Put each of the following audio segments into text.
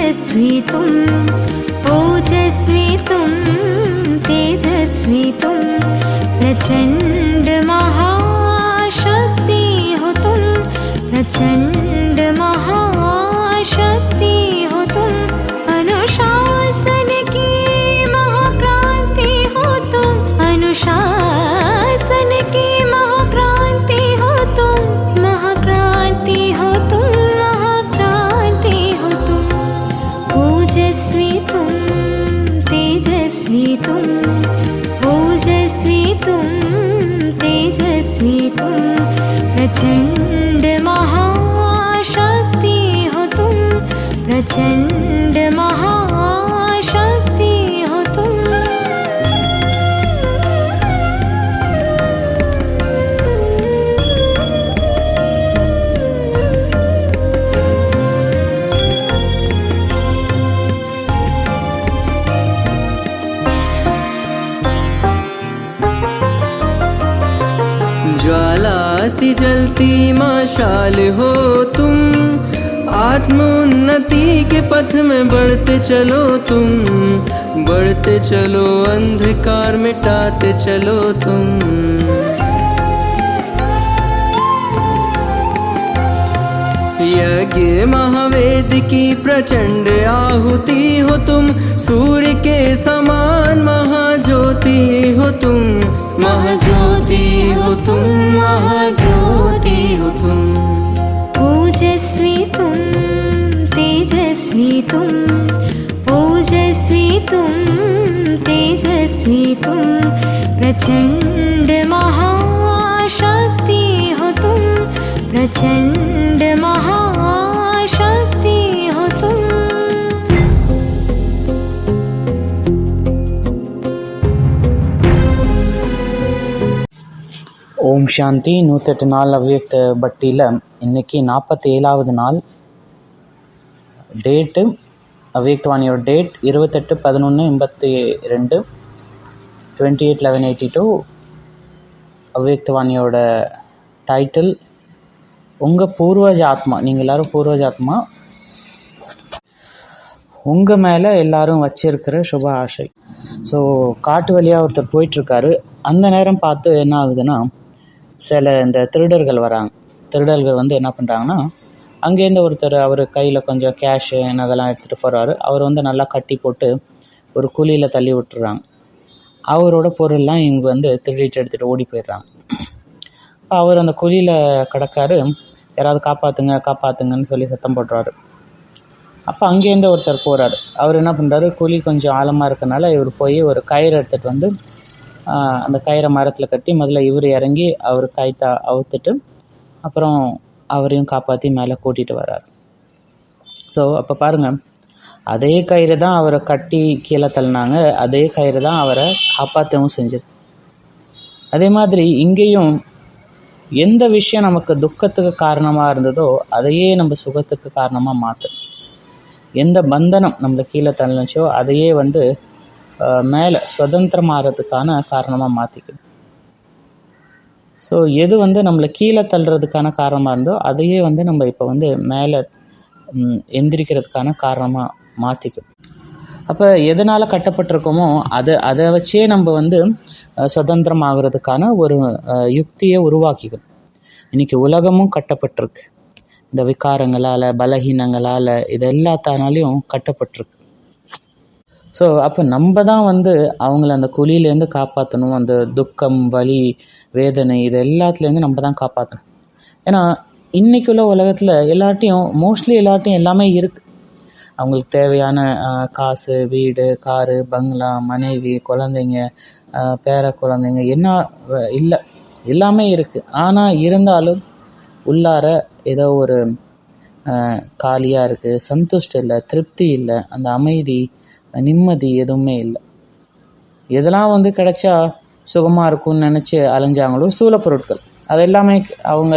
तेजस्वितुं ओजस्वितुं तेजस्वितुं प्रचण्ड महाशक्ति होतुं प्रचण्ड महाशक्ति होतुं अनुशासन की महाक्रांति होतुं अनुशासन की महाक्रांति होतुं महाक्रांति होतुं महाक्रांति होतुं ओजस्वितुं तेजस्वितुं ओजस्वितुं तेजस्वितुं प्रचण्ड महाशक्ति होतुं प्रचण्ड महाशक्ति होतुं ज्वाला सी जलती मशाल हो तुम, आत्मोन्नति के पथ में बढ़ते चलो तुम, बढ़ते चलो अंधकार मिटाते चलो तुम। यज्ञ महावेद की प्रचंड आहुति हो तुम, सूर्य के समान महाज्योति हो तुम, महाज्योति हो तुम, महाज्योति हो तुम। ओजस्वितुं तेजस्वितुं ओजस्वितुं तेजस्वितुं प्रचण्ड महाशक्ति होतुं प्रचण्ड महाशक्ति होतुं ஓம் சாந்தி. 108 நாள் அவ்வியக்த பட்டியில் இன்றைக்கி 47வது நாள். டேட்டு அவ்வியக்தவாணியோட டேட் 28/11/82 28/11/82. அவ்வியக்தவாணியோட டைட்டில் உங்கள் பூர்வஜ ஆத்மா. நீங்கள் எல்லோரும் பூர்வஜ ஆத்மா. உங்கள் மேலே எல்லோரும் வச்சிருக்கிற சுப ஆசை. ஸோ காட்டு வழியாக ஒருத்தர் போயிட்டுருக்காரு. அந்த நேரம் பார்த்து என்ன ஆகுதுன்னா, சில இந்த திருடர்கள் வராங்க. திருடர்கள் வந்து என்ன பண்ணுறாங்கன்னா, அங்கேருந்து ஒருத்தர் அவர் கையில் கொஞ்சம் கேஷு நகைலாம் எடுத்துகிட்டு போகிறாரு. அவர் வந்து நல்லா கட்டி போட்டு ஒரு குழியில் தள்ளி விட்டுறாங்க. அவரோட பொருள்லாம் இவங்க வந்து திருடிட்டு எடுத்துகிட்டு ஓடி போயிடுறாங்க. அவர் அந்த குழியில் கிடக்காரு. யாராவது காப்பாற்றுங்க காப்பாற்றுங்கன்னு சொல்லி சத்தம் போடுறாரு. அப்போ அங்கேருந்து ஒருத்தர் போகிறார். அவர் என்ன பண்ணுறாரு, குழி கொஞ்சம் ஆழமாக இருக்கனால இவர் போய் ஒரு கயிறு எடுத்துகிட்டு வந்து அந்த கயிறை மரத்தில் கட்டி முதல்ல இவர் இறங்கி அவர் கயிற்றை அவுத்துட்டு அப்புறம் அவரையும் காப்பாற்றி மேலே கூட்டிகிட்டு வர்றார். ஸோ அப்போ பாருங்கள், அதே கயிறு தான் அவரை கட்டி கீழே தள்ளினாங்க, அதே கயிறு தான் அவரை காப்பாற்றவும் செஞ்சது. அதே மாதிரி இங்கேயும் எந்த விஷயம் நமக்கு துக்கத்துக்கு காரணமாக இருந்ததோ அதையே நம்ம சுகத்துக்கு காரணமாக மாற்றும். எந்த பந்தனம் நம்மளை கீழே தள்ளிச்சோ அதையே வந்து மேலே சுதந்திரமாகறதுக்கான காரணமாக மாற்றிக்கணும். ஸோ எது வந்து நம்மளை கீழே தள்ளுறதுக்கான காரணமாக இருந்தோ அதையே வந்து நம்ம இப்போ வந்து மேலே எந்திரிக்கிறதுக்கான காரணமாக மாற்றிக்கணும். அப்போ எதனால் கட்டப்பட்டிருக்கோமோ அதை வச்சே நம்ம வந்து சுதந்திரம் ஆகிறதுக்கான ஒரு யுக்தியை உருவாக்கிக்கணும். இன்றைக்கி உலகமும் கட்டப்பட்டிருக்கு. இந்த விகாரங்களால், பலகீனங்களால், இது எல்லாத்தானாலையும் கட்டப்பட்டிருக்கு. ஸோ அப்போ நம்ம தான் வந்து அவங்கள அந்த குழியிலேருந்து காப்பாற்றணும். அந்த துக்கம், வலி, வேதனை இது எல்லாத்துலேருந்து நம்ம தான் காப்பாற்றணும். ஏன்னா இன்றைக்கி உள்ள உலகத்தில் மோஸ்ட்லி எல்லார்ட்டையும் எல்லாமே இருக்குது. அவங்களுக்கு தேவையான காசு, வீடு, காரு, பங்களா, மனைவி, குழந்தைங்க, பேர குழந்தைங்க என்ன இல்லை, எல்லாமே இருக்குது. ஆனால் இருந்தாலும் உள்ளார ஏதோ ஒரு காலியாக இருக்குது, சந்துஷ்டம் இல்லை, திருப்தி இல்லை, அந்த அமைதி, நிம்மதி எதுவுமே இல்லை. எதெல்லாம் வந்து கிடைச்சா சுகமாக இருக்கும்னு நினச்சி அலைஞ்சாங்களோ ஸ்தூல பொருட்கள், அது எல்லாமே அவங்க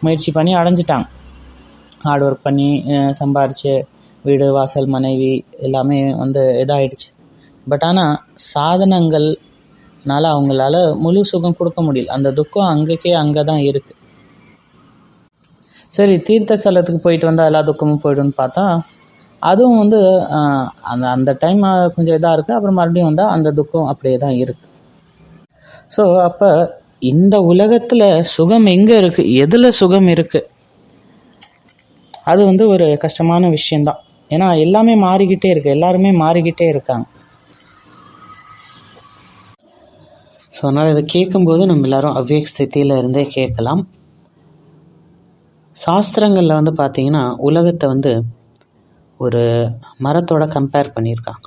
முயற்சி பண்ணி அடைஞ்சிட்டாங்க. ஹார்ட் ஒர்க் பண்ணி சம்பாரித்து வீடு, வாசல், மனைவி எல்லாமே வந்து இதாகிடுச்சு. பட் ஆனால் சாதனங்கள்னால அவங்களால முழு சுகம் கொடுக்க முடியல. அந்த துக்கம் அங்கே தான் இருக்குது. சரி, தீர்த்த ஸ்தலத்துக்கு போயிட்டு வந்தால் எல்லா துக்கமும் போய்டும்னு பார்த்தா அதுவும் வந்து அந்த அந்த டைம் கொஞ்சம் இதாக இருக்குது. அப்புறம் மறுபடியும் வந்தால் அந்த துக்கம் அப்படியே தான் இருக்குது. ஸோ அப்போ இந்த உலகத்தில் சுகம் எங்கே இருக்குது, எதில் சுகம் இருக்குது, அது வந்து ஒரு கஷ்டமான விஷயந்தான். ஏன்னா எல்லாமே மாறிக்கிட்டே இருக்குது, எல்லாருமே மாறிக்கிட்டே இருக்காங்க. ஸோ அதனால் இதை கேட்கும்போது நம்ம எல்லோரும் அவ்வியக் ஸ்திதியில் இருந்தே கேட்கலாம். சாஸ்திரங்களில் வந்து பார்த்திங்கன்னா உலகத்தை வந்து ஒரு மரத்தோட கம்பேர் பண்ணியிருக்காங்க.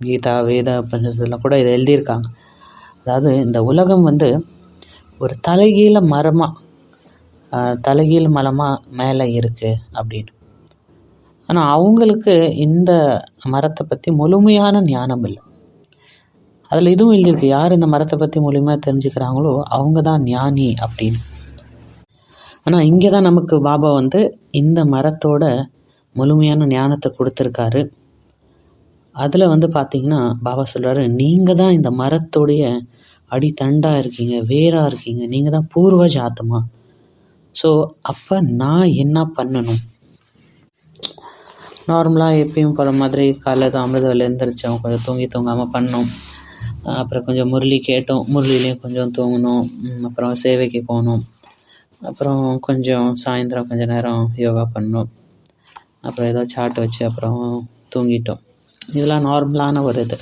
கீதா, வேத, பஞ்சதெல்லாம் கூட இதை எழுதியிருக்காங்க. அதாவது இந்த உலகம் வந்து ஒரு தலைகீழ மரமாக மேலே இருக்குது அப்படின்னு. ஆனால் அவங்களுக்கு இந்த மரத்தை பற்றி முழுமையான ஞானம் இல்லை. அதில் இதுவும் எழுதியிருக்கு, யார் இந்த மரத்தை பற்றி முழுமையாக தெரிஞ்சுக்கிறாங்களோ அவங்க தான் ஞானி அப்படின்னு. ஆனால் இங்கே தான் நமக்கு பாபா வந்து இந்த மரத்தோட முழுமையான ஞானத்தை கொடுத்துருக்காரு. அதில் வந்து பார்த்திங்கன்னா பாபா சொல்கிறாரு, நீங்கள் தான் இந்த மரத்தோடைய அடித்தண்டாக இருக்கீங்க, வேராக இருக்கீங்க, நீங்கள் தான் பூர்வஜ ஆத்மா. ஸோ அப்போ நான் என்ன பண்ணணும்? நார்மலாக எப்பயும் போகிற மாதிரி காலையில் தான் அமிர்த வேலை எழுந்திரிச்சோம், கொஞ்சம் தூங்காமல் பண்ணோம். அப்புறம் கொஞ்சம் முரளி கேட்டோம், முரளிலையும் கொஞ்சம் தூங்கணும். அப்புறம் சேவைக்கு போகணும். அப்புறம் கொஞ்சம் சாயந்தரம் கொஞ்சம் நேரம் யோகா பண்ணோம். அப்புறம் ஏதோ சாட் வச்சு அப்புறம் தூங்கிட்டோம். இதெல்லாம் நார்மலான ஒரு இது.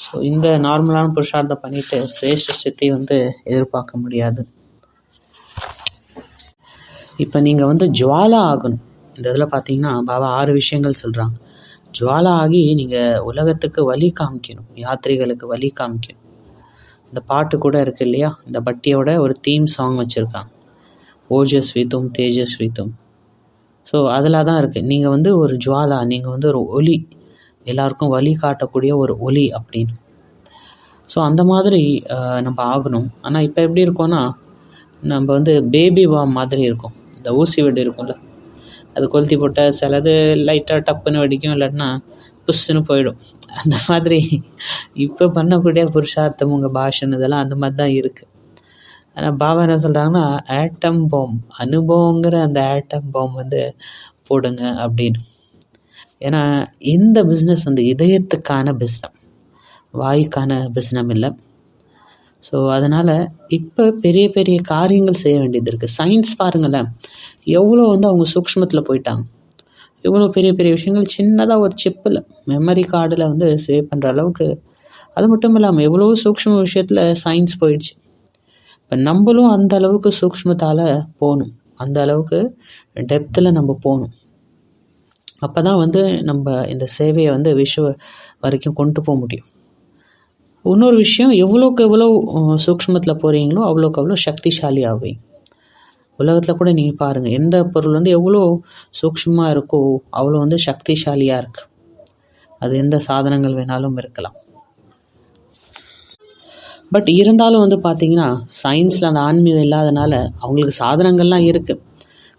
ஸோ இந்த நார்மலான புருஷார்த்தம் பண்ணிவிட்டு சிரேஷ்ட ஸ்திதி வந்து எதிர்பார்க்க முடியாது. இப்போ நீங்கள் வந்து ஜுவாலா ஆகணும். இந்த இதில் பார்த்தீங்கன்னா பாபா 6 விஷயங்கள் சொல்கிறாங்க. ஜுவாலா ஆகி நீங்கள் உலகத்துக்கு வழி காமிக்கணும், யாத்திரிகளுக்கு வழி காமிக்கணும். இந்த பாட்டு கூட இருக்குது இல்லையா, இந்த பட்டியோட ஒரு தீம் சாங் வச்சுருக்காங்க, ஓஜஸ்வித்தும் தேஜஸ்வித்தும். ஸோ அதில் தான் இருக்குது, நீங்கள் வந்து ஒரு ஜுவாலா, நீங்கள் வந்து ஒரு ஒளி, எல்லாருக்கும் வழி காட்டக்கூடிய ஒரு ஒளி அப்படின்னு. ஸோ அந்த மாதிரி நம்ம ஆகணும். ஆனால் இப்போ எப்படி இருக்கோன்னா, நம்ம வந்து பேபி பாம் மாதிரி இருக்கும். இந்த ஊசி வெடி இருக்கும்ல, அது கொளுத்தி போட்டால் சிலது லைட்டாக டப்புன்னு வெடிக்கும், இல்லாட்டினா புஷ்ஷுன்னு போயிடும். அந்த மாதிரி இப்போ பண்ணக்கூடிய புருஷார்த்தம் உங்கள் பாஷன் இதெல்லாம் அந்த மாதிரி தான் இருக்குது. ஆனால் பாபா என்ன சொல்கிறாங்கன்னா, ஆட்டம் பாம், அனுபவங்கிற அந்த ஆட்டம் பாம் வந்து போடுங்க அப்படின்னு. ஏன்னா இந்த பிஸ்னஸ் வந்து இதயத்துக்கான பிஸ்னம், வாய்க்கான பிஸ்னம் இல்லை. ஸோ அதனால் இப்போ பெரிய பெரிய காரியங்கள் செய்ய வேண்டியது இருக்குது. சயின்ஸ் பாருங்களேன், எவ்வளோ வந்து அவங்க சூக்ஷ்மத்தில் போயிட்டாங்க. எவ்வளோ பெரிய பெரிய விஷயங்கள் சின்னதாக ஒரு சிப்பில் மெமரி கார்டில் வந்து சேவ் பண்ணுற அளவுக்கு. அது மட்டும் இல்லாமல் எவ்வளோ சூக்ஷ்ம விஷயத்தில் சயின்ஸ் போயிடுச்சு. இப்போ நம்மளும் அந்த அளவுக்கு சூக்ஷ்மத்தால் போகணும், அந்த அளவுக்கு டெப்த்தில் நம்ம போகணும். அப்போ தான் வந்து நம்ம இந்த சேவையை வந்து விஸ்வ வரைக்கும் கொண்டு போக முடியும். இன்னொரு விஷயம், எவ்வளோக்கு எவ்வளோ சூக்ஷ்மத்தில் போகிறீங்களோ அவ்வளோக்கு அவ்வளோ சக்திசாலி ஆகுவீங்க. உலகத்தில் கூட நீங்கள் பாருங்கள், எந்த பொருள் வந்து எவ்வளோ சூக்ஷ்மமாக இருக்கோ அவ்வளோ வந்து சக்திசாலியாக இருக்குது. அது எந்த சாதனங்கள் வேணாலும் இருக்கலாம். பட் இருந்தாலும் வந்து பார்த்திங்கன்னா சயின்ஸில் அந்த ஆன்மீகம் இல்லாதனால அவங்களுக்கு சாதனங்கள்லாம் இருக்குது,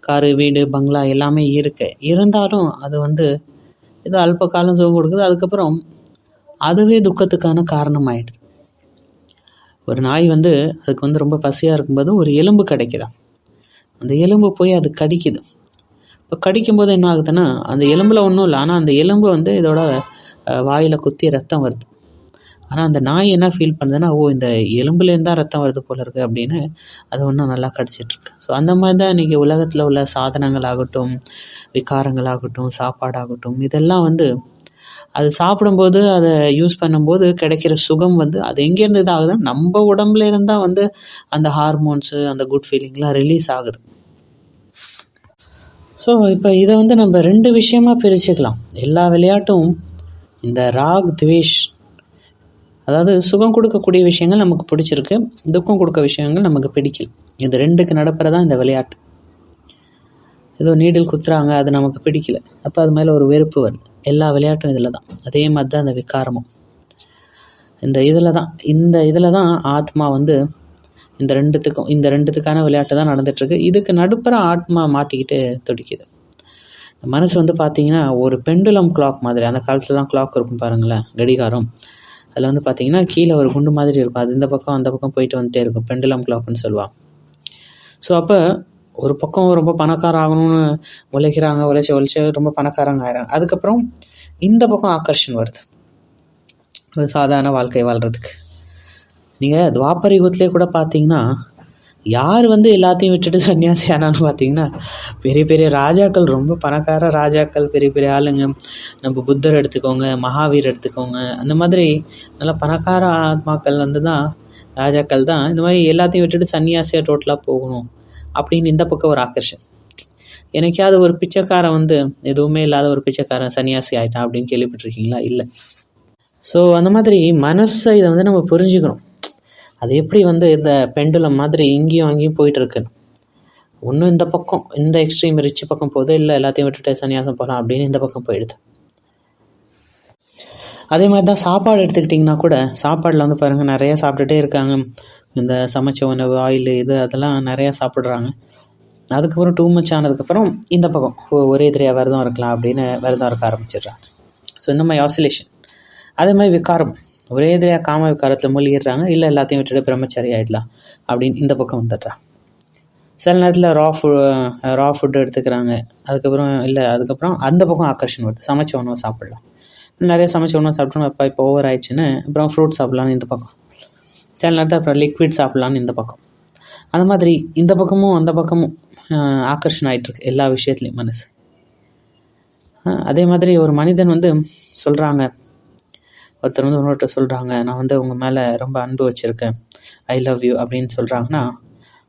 காரு, வீடு, பங்களா எல்லாமே இருக்குது. இருந்தாலும் அது வந்து ஏதோ அல்ப காலம் சுகம் கொடுக்குது, அதுக்கப்புறம் அதுவே துக்கத்துக்கான காரணமாயிடுது. ஒரு நாய் வந்து அதுக்கு வந்து ரொம்ப பசியாக இருக்கும்போது ஒரு எலும்பு கிடைக்குதா, அந்த எலும்பு போய் அது கடிக்குது. இப்போ கடிக்கும்போது என்ன ஆகுதுன்னா, அந்த எலும்பில் ஒன்றும் இல்லை, ஆனால் அந்த எலும்பு வந்து இதோட வாயில் குத்தி ரத்தம் வருது. ஆனால் அந்த நாய் என்ன ஃபீல் பண்ணுதுன்னா, ஓ இந்த எலும்புலேருந்து தான் ரத்தம் வருது போல இருக்குது அப்படின்னு அது ஒன்றும் நல்லா கடிச்சிட்ருக்கு. ஸோ அந்த மாதிரி தான் இன்றைக்கி உலகத்தில் உள்ள சாதனங்களாகட்டும், விகாரங்களாகட்டும், சாப்பாடாகட்டும், இதெல்லாம் வந்து அது சாப்பிடும்போது அதை யூஸ் பண்ணும்போது கிடைக்கிற சுகம் வந்து அது எங்கேருந்து இது ஆகுதுன்னா நம்ம உடம்புல இருந்தால் வந்து அந்த ஹார்மோன்ஸு, அந்த குட் ஃபீலிங்லாம் ரிலீஸ் ஆகுது. ஸோ இப்போ இதை வந்து நம்ம 2 விஷயமாக பிரிச்சுக்கலாம். எல்லா விளையாட்டும் இந்த ராக் துவேஷ், அதாவது சுகம் கொடுக்கக்கூடிய விஷயங்கள் நமக்கு பிடிச்சிருக்கு, துக்கம் கொடுக்க விஷயங்கள் நமக்கு பிடிக்கல. இது 2க்கு நடப்புறதான் இந்த விளையாட்டு. ஏதோ நீடில் குத்துறாங்க, அது நமக்கு பிடிக்கல, அப்போ அது மேலே ஒரு வெறுப்பு வருது. எல்லா விளையாட்டும் இதில் தான். அதே மாதிரி தான் அந்த விகாரமும் இந்த இதில் தான் ஆத்மா வந்து இந்த ரெண்டுத்துக்கான விளையாட்டு தான் நடந்துகிட்ருக்கு. இதுக்கு நடுப்புற ஆத்மா மாட்டிக்கிட்டு துடிக்குது. மனசு வந்து பார்த்திங்கன்னா ஒரு பெண்டுலம் கிளாக் மாதிரி, அந்த காலத்தில் தான் கிளாக் இருக்கும் பாருங்களேன், கடிகாரம். அதில் வந்து பார்த்திங்கன்னா கீழே ஒரு குண்டு மாதிரி இருக்கும், அது இந்த பக்கம் அந்த பக்கம் போயிட்டு வந்துட்டே இருக்கும், பெண்டுலம் கிளாக்னு சொல்லுவாங்க. ஸோ அப்போ ஒரு பக்கம் ரொம்ப பணக்காரன் ஆகணும்னு உழைக்கிறாங்க, உழைச்சி ரொம்ப பணக்காரங்க ஆகிறாங்க. அதுக்கப்புறம் இந்த பக்கம் ஆக்கர்ஷன் வருது ஒரு சாதாரண வாழ்க்கை வாழ்கிறதுக்கு. நீங்கள் துவாபர யுகத்திலே கூட பார்த்தீங்கன்னா யார் எல்லாத்தையும் விட்டுட்டு சன்னியாசி ஆனான்னு பார்த்தீங்கன்னா பெரிய பெரிய ராஜாக்கள், ரொம்ப பணக்கார ராஜாக்கள், பெரிய பெரிய ஆளுங்க. நம்ம புத்தர் எடுத்துக்கோங்க, மகாவீர் எடுத்துக்கோங்க, அந்த மாதிரி நல்லா பணக்கார ஆத்மாக்கள் தான் ராஜாக்கள் தான் இந்த மாதிரி எல்லாத்தையும் விட்டுட்டு சன்னியாசியாக டோட்டலாக போகணும் அப்படின்னு இந்த பக்கம் ஒரு ஆக்கர்ஷன். எனக்காவது ஒரு பிச்சைக்காரன் எதுவுமே இல்லாத ஒரு பிச்சைக்காரன் சன்னியாசி ஆகிட்டான் அப்படின்னு கேள்விப்பட்டிருக்கீங்களா? இல்லை. ஸோ அந்த மாதிரி மனசை இதை நம்ம புரிஞ்சுக்கணும். அது எப்படி இந்த பெண்டுலம் மாதிரி இங்கேயும் அங்கேயும் போயிட்டுருக்கு. ஒன்றும் இந்த பக்கம் இந்த எக்ஸ்ட்ரீம் ரிச் பக்கம் போகுது, இல்லை எல்லாத்தையும் விட்டுட்டு சன்னியாசம் போகலாம் அப்படின்னு இந்த பக்கம் போயிடுது. அதே மாதிரி தான் சாப்பாடு எடுத்துக்கிட்டிங்கன்னா கூட சாப்பாடில் பாருங்கள் நிறையா சாப்பிட்டுட்டே இருக்காங்க. இந்த சமைச்ச உணவு, ஆயில், அதெல்லாம் நிறையா சாப்பிட்றாங்க. அதுக்கப்புறம் டூ மச் ஆனதுக்கப்புறம் இந்த பக்கம் ஒரே தெரியாக விரதம் இருக்கலாம் அப்படின்னு விரதம் இருக்க ஆரம்பிச்சிடுறாங்க. ஸோ இந்த மாதிரி ஆசிலேஷன். அதே மாதிரி விகாரம், ஒரே எதிரியாக காம விகாரத்தில் மூழ்கிடுறாங்க. இல்லை எல்லாத்தையும் விட்டுட்டு பிரம்மச்சாரி ஆகிடலாம் அப்படின்னு இந்த பக்கம் வந்துடுறாங்க. சில நேரத்தில் ரா ஃபுட்டு எடுத்துக்கிறாங்க. அதுக்கப்புறம் அந்த பக்கம் ஆக்கர்ஷன் வருது, சமைச்ச உணவு சாப்பிட்லாம். நிறைய சமைச்ச உணவு சாப்பிட்டோம், இப்போ ஓவர் ஆயிடுச்சுன்னு அப்புறம் ஃப்ரூட் சாப்பிட்லான்னு இந்த பக்கம். சில நேரத்தில் அப்புறம் லிக்விட் சாப்பிட்லான்னு இந்த பக்கம். அந்த மாதிரி இந்த பக்கமும் அந்த பக்கமும் ஆக்கர்ஷன் ஆகிட்டுருக்கு எல்லா விஷயத்துலையும் மனசு. அதே மாதிரி ஒரு மனிதன் சொல்கிறாங்க, ஒருத்தர் இன்னொருத்தர் சொல்கிறாங்க, நான் உங்கள் மேலே ரொம்ப அன்பு வச்சுருக்கேன், ஐ லவ் யூ அப்படின்னு சொல்கிறாங்கன்னா,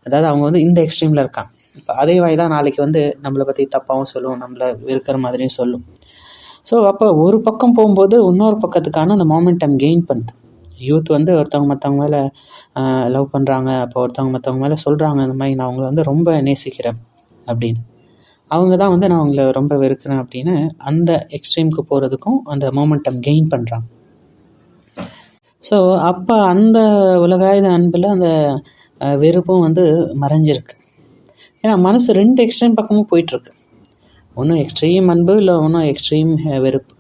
அதாவது அவங்க இந்த எக்ஸ்ட்ரீமில் இருக்காங்க. இப்போ அதே வாய் தான் நாளைக்கு நம்மளை பற்றி தப்பாகவும் சொல்லும், நம்மளை வெறுக்கிற மாதிரியும் சொல்லும். ஸோ அப்போ ஒரு பக்கம் போகும்போது இன்னொரு பக்கத்துக்கான அந்த மொமெண்டம் கெயின் பண்ணுது. யூத் ஒருத்தவங்க மற்றவங்க மேலே லவ் பண்ணுறாங்க. அப்போ ஒருத்தவங்க மற்றவங்க மேலே சொல்கிறாங்க, இந்த மாதிரி நான் அவங்கள ரொம்ப நேசிக்கிறேன் அப்படின்னு. அவங்க தான் நான் அவங்கள ரொம்ப வெறுக்கிறேன் அப்படின்னு அந்த எக்ஸ்ட்ரீமுக்கு போகிறதுக்கும் அந்த மொமெண்டம் கெயின் பண்ணுறாங்க. ஸோ அப்போ அந்த உலகாயுத அன்பில் அந்த வெறுப்பும் மறைஞ்சிருக்கு. ஏன்னா மனசு ரெண்டு எக்ஸ்ட்ரீம் பக்கமும் போயிட்டுருக்கு. ஒன்றும் எக்ஸ்ட்ரீம் அன்பு, இல்லை ஒன்றும் எக்ஸ்ட்ரீம் வெறுப்பு.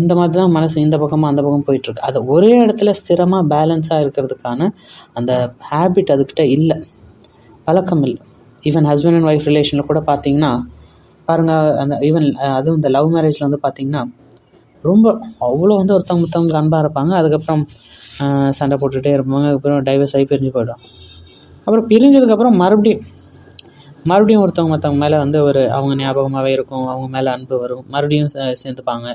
இந்த மாதிரி தான் மனசு இந்த பக்கமாக அந்த பக்கம் போயிட்டுருக்கு. அது ஒரே இடத்துல ஸ்திரமாக பேலன்ஸாக இருக்கிறதுக்கான அந்த ஹேபிட் அதுக்கிட்ட இல்லை, பழக்கம் இல்லை. ஈவன் ஹஸ்பண்ட் அண்ட் ஒய்ஃப் ரிலேஷனில் கூட பார்த்தீங்கன்னா பாருங்கள், அந்த ஈவன் அதுவும் இந்த லவ் மேரேஜில் பார்த்தீங்கன்னா ரொம்ப அவ்வளோ ஒருத்தவங்க மற்றவங்களுக்கு அன்பாக இருப்பாங்க. அதுக்கப்புறம் சண்டை போட்டுகிட்டே இருப்பாங்க. அதுக்கப்புறம் டைவர்ஸ் ஆகி பிரிஞ்சு போயிடும். அப்புறம் பிரிஞ்சதுக்கப்புறம் மறுபடியும் ஒருத்தவங்க மற்றவங்க மேலே ஒரு அவங்க ஞாபகமாகவே இருக்கும், அவங்க மேலே அன்பு வரும், மறுபடியும் சேர்ந்துப்பாங்க.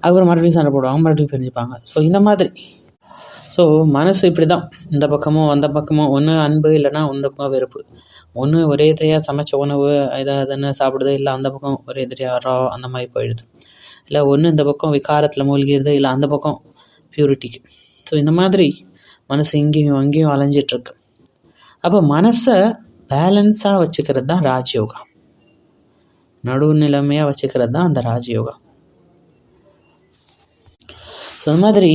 அதுக்கப்புறம் மறுபடியும் சண்டை போடுவாங்க, மறுபடியும் பிரிஞ்சுப்பாங்க. ஸோ இந்த மாதிரி மனசு இப்படி தான், இந்த பக்கமும் அந்த பக்கமும் ஒன்று அன்பு, இல்லைனா இந்த பக்கம் வெறுப்பு. ஒன்று ஒரே எதிரியாக சமைச்ச உணவு அதுன்னு சாப்பிடுது, இல்லை அந்த பக்கம் ஒரே எதிரியாக ரா அந்த மாதிரி போயிடுது. இல்லை ஒன்று இந்த பக்கம் விகாரத்தில் மூழ்கிடுது, இல்லை அந்த பக்கம் பியூரிட்டிக்கு. ஸோ இந்த மாதிரி மனசு இங்கேயும் அங்கேயும் அலைஞ்சிட்ருக்கு. அப்போ மனசை பேலன்ஸாக வச்சுக்கிறது தான் ராஜயோகா. நடுநிலைமையாக வச்சுக்கிறது தான் அந்த ராஜயோகா. ஸோ அந்த மாதிரி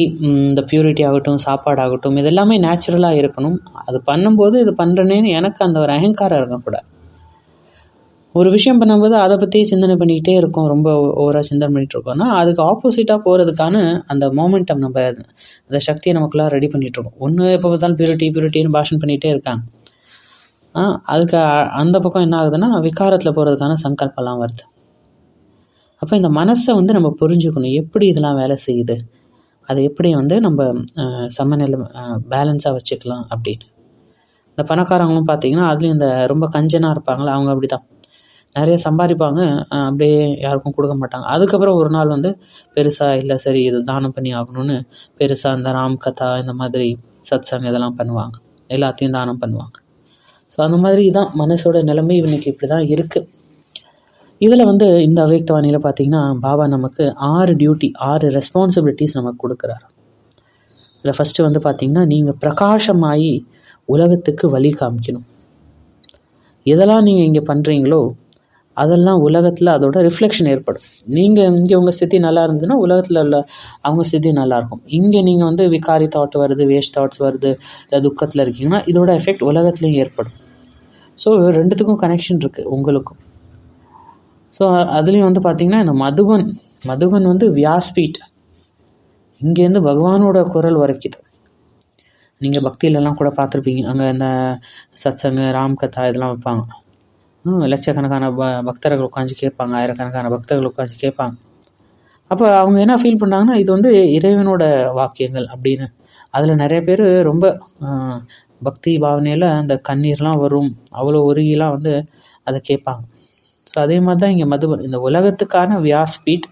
இந்த பியூரிட்டி ஆகட்டும், சாப்பாடாகட்டும், இது எல்லாமே நேச்சுரலாக இருக்கணும். அது பண்ணும்போது இது பண்ணுறேன்னு எனக்கு அந்த ஒரு அகங்காரம் இருக்கக்கூடாது. ஒரு விஷயம் பண்ணும்போது அதை பற்றி சிந்தனை பண்ணிக்கிட்டே இருக்கோம், ரொம்ப ஓவராக சிந்தனை பண்ணிகிட்டு இருக்கோம்னா அதுக்கு ஆப்போசிட்டாக போகிறதுக்கான அந்த மோமெண்டம் நம்ம அந்த சக்தியை நமக்குள்ளே ரெடி பண்ணிகிட்ருக்கோம். ஒன்று எப்போ பார்த்தாலும் பியூரிட்டின்னு பாஷன் பண்ணிகிட்டே இருக்காங்க. அதுக்கு அந்த பக்கம் என்ன ஆகுதுன்னா விகாரத்தில் போகிறதுக்கான சங்கல்பெல்லாம் வருது. அப்போ இந்த மனசை நம்ம புரிஞ்சுக்கணும், எப்படி இதெல்லாம் வேலை செய்யுது, அதை எப்படி நம்ம சமநிலை பேலன்ஸாக வச்சுக்கலாம் அப்படின்னு. இந்த பணக்காரங்களும் பார்த்திங்கன்னா அதுலேயும் இந்த ரொம்ப கஞ்சனாக இருப்பாங்களே அவங்க அப்படி தான் நிறைய சம்பாதிப்பாங்க, அப்படியே யாருக்கும் கொடுக்க மாட்டாங்க. அதுக்கப்புறம் ஒரு நாள் பெருசாக இல்லை சரி இது தானம் பண்ணி ஆகணும்னு பெருசாக இந்த ராம் கதா இந்த மாதிரி சத்சங் இதெல்லாம் பண்ணுவாங்க, எல்லாத்தையும் தானம் பண்ணுவாங்க. ஸோ அந்த மாதிரி தான் மனசோட நிலைமை இன்றைக்கி இப்படி தான் இருக்குது. இதில் இந்த அவ்யக்தவாணியில் பார்த்திங்கன்னா பாபா நமக்கு 6 ரெஸ்பான்சிபிலிட்டிஸ் நமக்கு கொடுக்குறாரு. இதில் ஃபஸ்ட்டு பார்த்திங்கன்னா நீங்கள் பிரகாசமாகி உலகத்துக்கு வழி காமிக்கணும். எதெல்லாம் நீங்கள் இங்கே பண்ணுறீங்களோ அதெல்லாம் உலகத்தில் அதோட ரிஃப்ளெக்ஷன் ஏற்படும். நீங்கள் இங்கே உங்கள் ஸ்திதி நல்லா இருந்ததுன்னா உலகத்தில் உள்ள அவங்க ஸ்திதி நல்லாயிருக்கும். இங்கே நீங்கள் விகாரி தாட் வருது, வேஸ்ட் தாட்ஸ் வருது, இல்லை துக்கத்தில் இருக்கீங்கன்னா இதோட எஃபெக்ட் உலகத்துலேயும் ஏற்படும். ஸோ ரெண்டுத்துக்கும் கனெக்ஷன் இருக்குது உங்களுக்கும். ஸோ அதுலேயும் பார்த்திங்கன்னா இந்த மதுவன் வியாஸ்பீட், இங்கேருந்து பகவானோட குரல் வரைக்குது. நீங்கள் பக்தியிலலாம் கூட பார்த்துருப்பீங்க, அங்கே இந்த சத்சங்க ராம் கதா இதெல்லாம் வைப்பாங்க. லட்சக்கணக்கான பக்தர்கள் உட்காந்து கேட்பாங்க, ஆயிரக்கணக்கான பக்தர்கள் உட்காந்து கேட்பாங்க. அப்போ அவங்க என்ன ஃபீல் பண்ணுறாங்கன்னா, இது வந்து இறைவனோட வாக்கியங்கள் அப்படின்னு. அதில் நிறைய பேர் ரொம்ப பக்தி பாவனையில் அந்த கண்ணீர்லாம் வரும், அவ்வளோ உருகிலாம் வந்து அதை கேட்பாங்க. ஸோ அதே மாதிரி தான் இங்கே மதுபன், இந்த உலகத்துக்கான வியாஸ்பீட்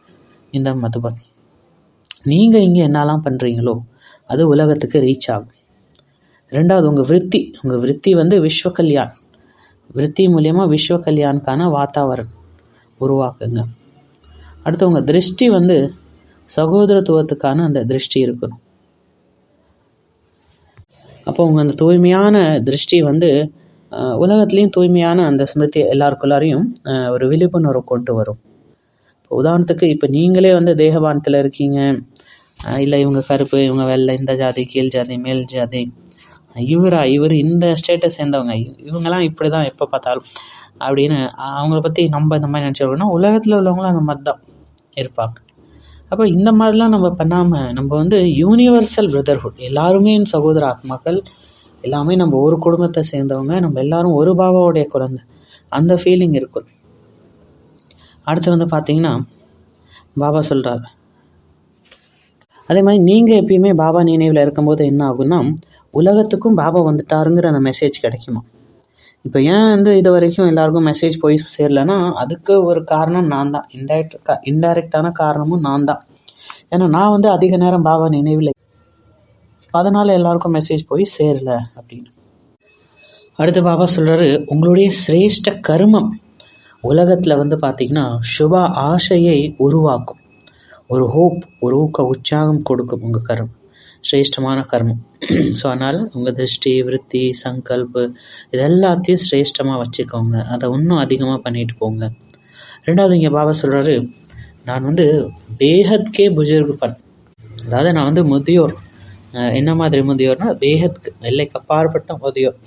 இந்த மதுபன். நீங்கள் இங்கே என்னெல்லாம் பண்ணுறீங்களோ அது உலகத்துக்கு ரீச் ஆகும். ரெண்டாவது உங்கள் விருத்தி வந்து விஸ்வ கல்யாண். விருத்தி மூலியமாக விஸ்வ கல்யாணுக்கான வாத்தாவரண் உருவாக்குங்க. அடுத்து உங்கள் திருஷ்டி வந்து சகோதரத்துவத்துக்கான அந்த திருஷ்டி இருக்கணும். அப்போ உங்கள் அந்த தூய்மையான திருஷ்டி வந்து உலகத்துலேயும் தூய்மையான அந்த ஸ்மிருதி எல்லாருக்குள்ளாரையும் ஒரு விழிப்புணர்வு கொண்டு வரும். இப்போ உதாரணத்துக்கு இப்போ நீங்களே வந்து தேகபானத்தில் இருக்கீங்க, இல்லை இவங்க கருப்பு, இவங்க வெள்ளை, இந்த ஜாதி, கீழ் ஜாதி, மேல் ஜாதி, இவர் இந்த ஸ்டேட்டை சேர்ந்தவங்க, இவங்கெல்லாம் இப்படி தான் எப்போ பார்த்தாலும் அப்படின்னு அவங்கள பற்றி நம்ம இந்த மாதிரி நினச்சிருக்கோம்னா உலகத்தில் உள்ளவங்களும் அந்த மாதிரி தான் இருப்பாங்க. அப்போ இந்த மாதிரிலாம் நம்ம பண்ணாமல் நம்ம வந்து யூனிவர்சல் பிரதர்ஹுட், எல்லாருமே சகோதர ஆத்மாக்கள், எல்லாமே நம்ம ஒரு குடும்பத்தை சேர்ந்தவங்க, நம்ம எல்லாரும் ஒரு பாபாவுடைய குழந்தை, அந்த ஃபீலிங் இருக்கும். அடுத்து வந்து பார்த்திங்கன்னா பாபா சொல்கிறார், அதே மாதிரி நீங்கள் எப்பயுமே பாபா நினைவில் இருக்கும்போது என்ன ஆகும்னா உலகத்துக்கும் பாபா வந்துட்டாருங்கிற அந்த மெசேஜ் கிடைக்குமா. இப்போ ஏன் வந்து இது வரைக்கும் எல்லாருக்கும் மெசேஜ் போய் சேரலைன்னா அதுக்கு ஒரு காரணம் நான் தான், இன்டைரக்டான காரணமும் நான் தான். ஏன்னா நான் வந்து அதிக நேரம் பாபா நினைவில், அதனால் எல்லாருக்கும் மெசேஜ் போய் சேரலை அப்படின்னு. அடுத்து பாபா சொல்கிறாரு, உங்களுடைய சிரேஷ்ட கர்மம் உலகத்தில் வந்து பார்த்திங்கன்னா சுப ஆசையை உருவாக்கும், ஒரு ஹோப், ஒரு ஊக்க உற்சாகம் கொடுக்கும் உங்கள் கர்மம், சிரேஷ்டமான கர்மம். ஸோ அதனால் உங்கள் திருஷ்டி, விருத்தி, சங்கல்பு இது எல்லாத்தையும் சிரேஷ்டமாக வச்சுக்கோங்க, அதை இன்னும் அதிகமாக பண்ணிட்டு போங்க. ரெண்டாவது இங்கே பாபா சொல்கிறாரு, நான் வந்து பேஹத்கே புஜர்கு பண், அதாவது நான் வந்து முதியோர். என்ன மாதிரி முதியோர்னா பேஹத்க்கு, எல்லைக்கு அப்பாற்பட்ட முதியோர்,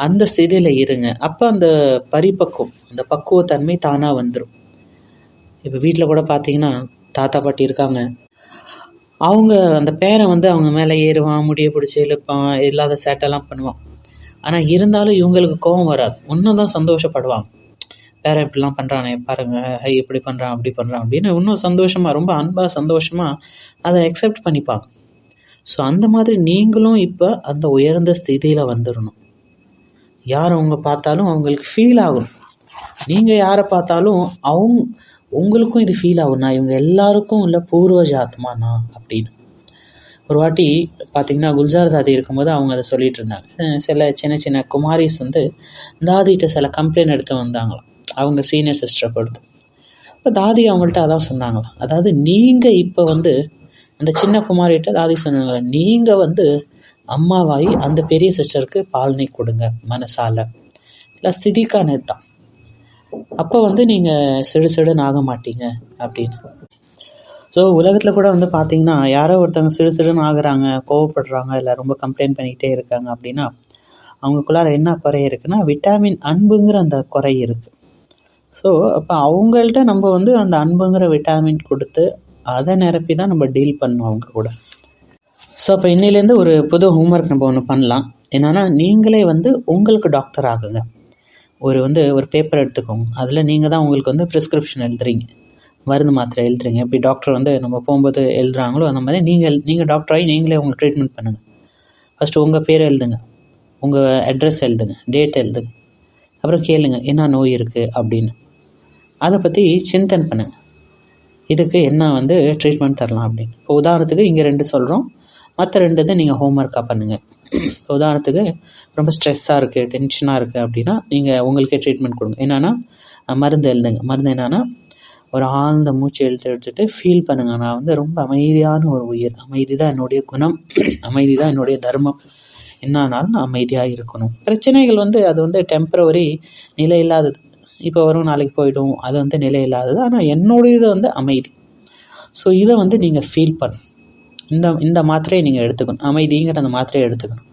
அந்த ஸ்திதியில் இருங்க. அப்போ அந்த பரிபக்குவம், அந்த பக்குவத்தன்மை தானாக வந்துடும். இப்போ வீட்டில் கூட பார்த்தீங்கன்னா தாத்தா பாட்டி இருக்காங்க, அவங்க அந்த பேரை வந்து அவங்க மேலே ஏறுவான், முடியை பிடிச்சி இழுப்பான், இல்லாத சேட்டெல்லாம் பண்ணுவான். ஆனால் இருந்தாலும் இவங்களுக்கு கோபம் வராது, இன்னும் தான் சந்தோஷப்படுவாங்க. பேரை இப்படிலாம் பண்ணுறானே பாருங்கள், இப்படி பண்ணுறான் அப்படி பண்ணுறான் அப்படின்னு இன்னும் சந்தோஷமாக, ரொம்ப அன்பாக சந்தோஷமாக அதை அக்செப்ட் பண்ணிப்பாங்க. ஸோ அந்த மாதிரி நீங்களும் இப்போ அந்த உயர்ந்த ஸ்திதியில் வந்துடணும். யார் அவங்க பார்த்தாலும் அவங்களுக்கு ஃபீல் ஆகும், நீங்கள் யாரை பார்த்தாலும் உங்களுக்கும் இது ஃபீல் ஆகும்னா இவங்க எல்லாருக்கும் இல்லை பூர்வஜ ஆத்மானா அப்படின்னு. ஒரு வாட்டி பார்த்திங்கன்னா குல்ஜார் தாதி இருக்கும்போது அவங்க அதை சொல்லிகிட்டு இருந்தாங்க. சில சின்ன சின்ன குமாரிஸ் வந்து தாதிகிட்ட சில கம்ப்ளைண்ட் எடுத்து வந்தாங்களாம், அவங்க சீனியர் சிஸ்டரை பொறுத்து. இப்போ தாதி அவங்கள்ட்ட அதான் சொன்னாங்களாம், அதாவது நீங்கள் இப்போ வந்து அந்த சின்ன குமாரிகிட்ட தாதி சொன்னாங்களே, நீங்கள் வந்து அம்மாவாகி அந்த பெரிய சிஸ்டருக்கு பாலனை கொடுங்க மனசால, இல்லை ஸ்திதிக்கான தான். அப்போ வந்து நீங்கள் சிடுசிடுன்னு ஆக மாட்டீங்க அப்படின்னு. ஸோ உலகத்தில் கூட வந்து பார்த்திங்கன்னா யாரோ ஒருத்தவங்க சிடுசிடுன்னு ஆகுறாங்க, கோவப்படுறாங்க, இல்லை ரொம்ப கம்ப்ளைண்ட் பண்ணிக்கிட்டே இருக்காங்க அப்படின்னா அவங்களுக்குள்ளார என்ன குறை இருக்குன்னா விட்டாமின் அன்புங்கிற அந்த குறை இருக்குது. ஸோ அப்போ அவங்கள்ட்ட நம்ம வந்து அந்த அன்புங்கிற விட்டாமின் கொடுத்து அதை நிரப்பி தான் நம்ம டீல் பண்ணணும் அவங்க கூட. ஸோ அப்போ இன்னிலேருந்து ஒரு புது ஹோம்ஒர்க் நம்ம ஒன்று பண்ணலாம். என்னென்னா நீங்களே வந்து உங்களுக்கு டாக்டர் ஆகுங்க. ஒரு பேப்பர் எடுத்துக்கோங்க, அதில் நீங்கள் தான் உங்களுக்கு வந்து ப்ரிஸ்கிரிப்ஷன் எழுதுறீங்க, மருந்து மாத்திரை எழுதுறீங்க. எப்படி டாக்டர் வந்து நம்ம போகும்போது எழுதுறாங்களோ அந்த மாதிரி நீங்கள் டாக்டராகி நீங்களே உங்களுக்கு ட்ரீட்மெண்ட் பண்ணுங்கள். ஃபஸ்ட்டு உங்கள் பேரை எழுதுங்க, உங்கள் அட்ரஸ் எழுதுங்க, டேட் எழுதுங்க, அப்புறம் கேளுங்க என்ன நோய் இருக்குது அப்படின்னு. அதை பற்றி சிந்தனை பண்ணுங்கள், இதுக்கு என்ன வந்து ட்ரீட்மெண்ட் தரலாம் அப்படின்னு. இப்போ உதாரணத்துக்கு இங்கே 2 சொல்கிறோம், மற்ற 2 இதை நீங்கள் ஹோம்ஒர்க்காக பண்ணுங்கள். உதாரணத்துக்கு ரொம்ப ஸ்ட்ரெஸ்ஸாக இருக்குது, டென்ஷனாக இருக்குது அப்படின்னா நீங்கள் உங்களுக்கே ட்ரீட்மெண்ட் கொடுங்க. என்னென்னா மருந்து எழுதுங்க. மருந்து என்னென்னா ஒரு ஆழ்ந்த மூச்சு எடுத்துகிட்டு ஃபீல் பண்ணுங்கள், நான் வந்து ரொம்ப அமைதியான ஒரு உயிர், அமைதி தான் என்னுடைய குணம், அமைதி தான் என்னுடைய தர்மம், என்னானாலும் நான் அமைதியாக இருக்கணும். பிரச்சனைகள் வந்து அது வந்து டெம்பரவரி, நிலை இல்லாதது, இப்போ வரும் நாளைக்கு போய்டும், அது வந்து நிலை இல்லாதது. ஆனால் என்னுடையது வந்து அமைதி. ஸோ இதை வந்து நீங்கள் ஃபீல் பண்ணணும். இந்த மாத்திரையை நீங்கள் எடுத்துக்கணும், அமைதிங்கிற அந்த மாத்திரையை எடுத்துக்கணும்.